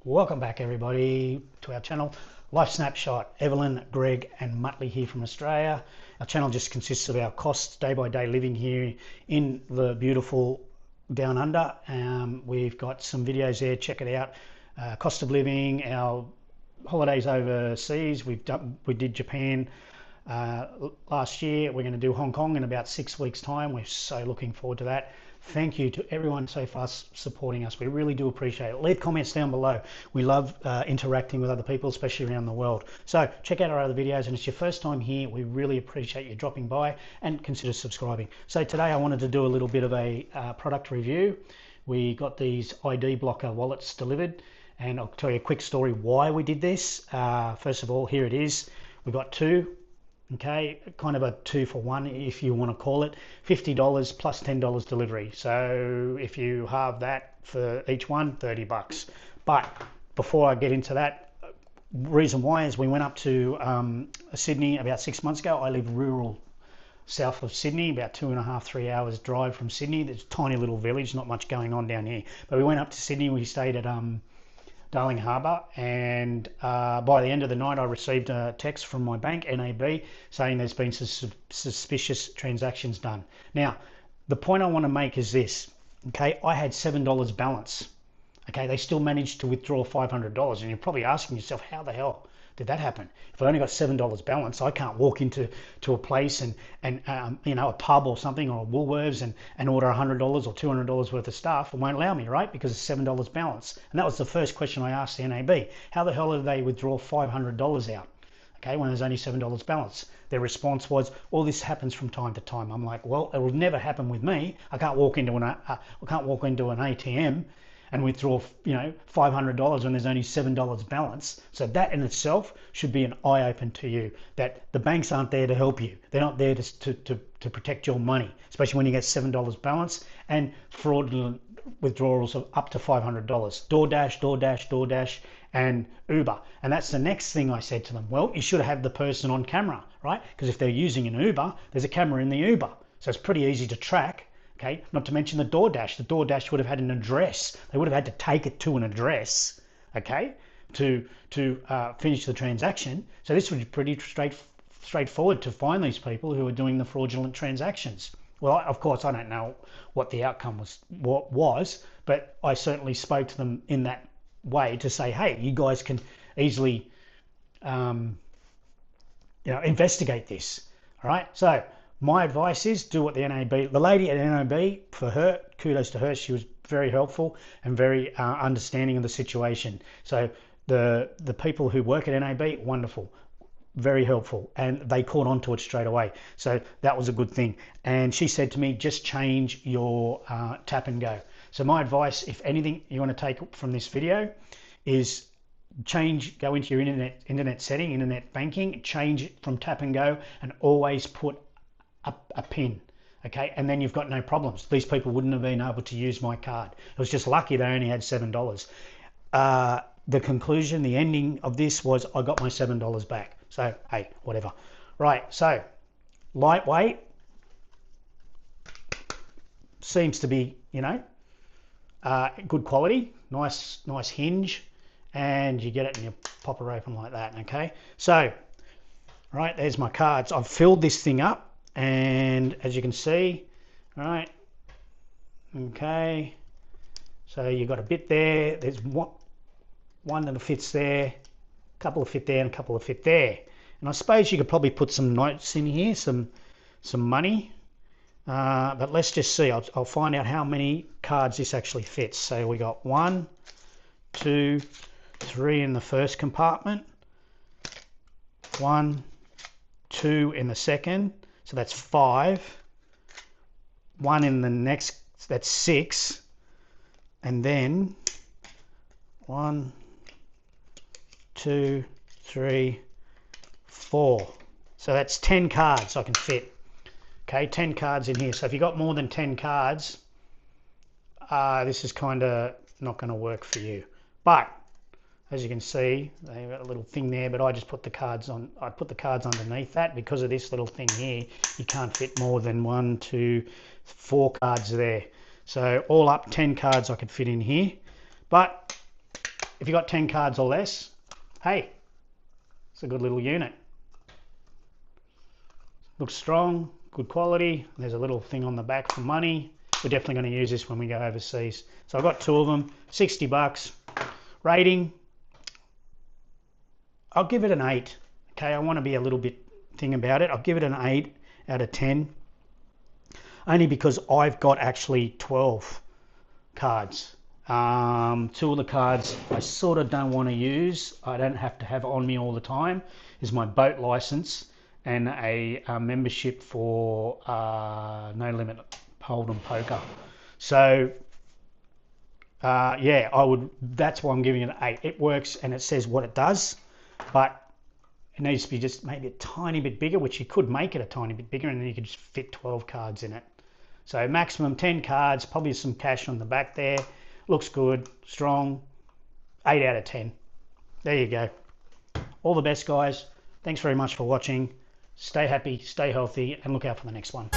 Welcome back everybody to our channel. Life Snapshot. Evelyn, Greg and Muttley here from Australia. Our channel just consists of our costs day by day living here in the beautiful Down Under. We've got some videos there, check it out. Cost of living, our holidays overseas. We did Japan last year. We're going to do Hong Kong in about 6 weeks time. We're so looking forward to that. Thank you to everyone so far supporting us. We really do appreciate it. Leave comments down below. We love interacting with other people, especially around the world. So check out our other videos, and it's your first time here, we really appreciate you dropping by and consider subscribing. So today I wanted to do a little bit of a product review. We got these ID blocker wallets delivered, and I'll tell you a quick story why we did this. First of all, here it is. We got two. Okay, kind of a 2 for 1 if you want to call it. $50 plus $10 delivery. So if you halve that for each one, $30. But before I get into that, reason why is we went up to Sydney about 6 months ago. I live rural south of Sydney, about 2.5 to 3 hours drive from Sydney. There's a tiny little village, not much going on down here. But we went up to Sydney. We stayed at Darling Harbour, and by the end of the night I received a text from my bank, NAB, saying there's been some suspicious transactions done. Now the point I want to make is this, okay, I had $7 balance, okay, they still managed to withdraw $500, and you're probably asking yourself, how the hell did that happen? If I only got $7 balance, I can't walk into a place and you know, a pub or something, or a Woolworths and order $100 or $200 worth of stuff. It won't allow me, right? Because it's $7 balance. And that was the first question I asked the NAB. How the hell did they withdraw $500 out? Okay, when there's only $7 balance. Their response was, well, this happens from time to time. I'm like, well, it will never happen with me. I can't walk into an ATM and withdraw, you know, $500 when there's only $7 balance. So that in itself should be an eye-open to you, that the banks aren't there to help you. They're not there to protect your money, especially when you get $7 balance and fraudulent withdrawals of up to $500. DoorDash, and Uber. And that's the next thing I said to them. Well, you should have the person on camera, right? Because if they're using an Uber, there's a camera in the Uber. So it's pretty easy to track. Okay, not to mention the DoorDash. The DoorDash would have had an address. They would have had to take it to an address, okay, to finish the transaction. So this would be pretty straightforward to find these people who are doing the fraudulent transactions. Well, of course, I don't know what the outcome was, but I certainly spoke to them in that way to say, hey, you guys can easily, you know, investigate this. All right, so my advice is do what the NAB, the lady at NAB, for her, kudos to her, she was very helpful and very understanding of the situation. So the people who work at NAB, wonderful, very helpful, and they caught on to it straight away. So that was a good thing. And she said to me, just change your tap and go. So my advice, if anything you want to take from this video, is go into your internet setting, internet banking, change it from tap and go, and always put a pin, okay, and then you've got no problems. These people wouldn't have been able to use my card. It was just lucky they only had $7. The conclusion, the ending of this was I got my $7 back. So hey, whatever. Right, so lightweight, seems to be, you know, good quality, nice hinge, and you get it and you pop it open like that. Okay, so right, there's my cards. I've filled this thing up. And as you can see, all right, okay, so you've got a bit there, there's one that fits there, a couple of fit there, and a couple of fit there. And I suppose you could probably put some notes in here, some money, but let's just see. I'll find out how many cards this actually fits. So we got 1, 2, 3 in the first compartment, 1, 2 in the second, so that's 5, 1 in the next, that's 6, and then 1, 2, 3, 4. So that's 10 cards I can fit. Okay, 10 cards in here. So if you got more than 10 cards, this is kind of not going to work for you. But as you can see, they've got a little thing there, but I just put the cards on. I put the cards underneath that because of this little thing here. You can't fit more than 1, 2, 4 cards there. So all up 10 cards I could fit in here. But if you got 10 cards or less, hey, it's a good little unit. Looks strong, good quality. There's a little thing on the back for money. We're definitely going to use this when we go overseas. So I've got 2 of them, 60 bucks. Rating, I'll give it an 8. Okay, I want to be a little bit thing about it. I'll give it an 8 out of 10. Only because I've got actually 12 cards. 2 of the cards I sort of don't want to use. I don't have to have on me all the time. Is my boat license and a membership for No Limit Hold'em Poker. So yeah, I would. That's why I'm giving it an 8. It works and it says what it does, but it needs to be just maybe a tiny bit bigger, which you could make it a tiny bit bigger, and then you could just fit 12 cards in it. So maximum 10 cards, probably some cash on the back there. Looks good, strong. 8 out of 10. There you go. All the best, guys. Thanks very much for watching. Stay happy, stay healthy, and look out for the next one.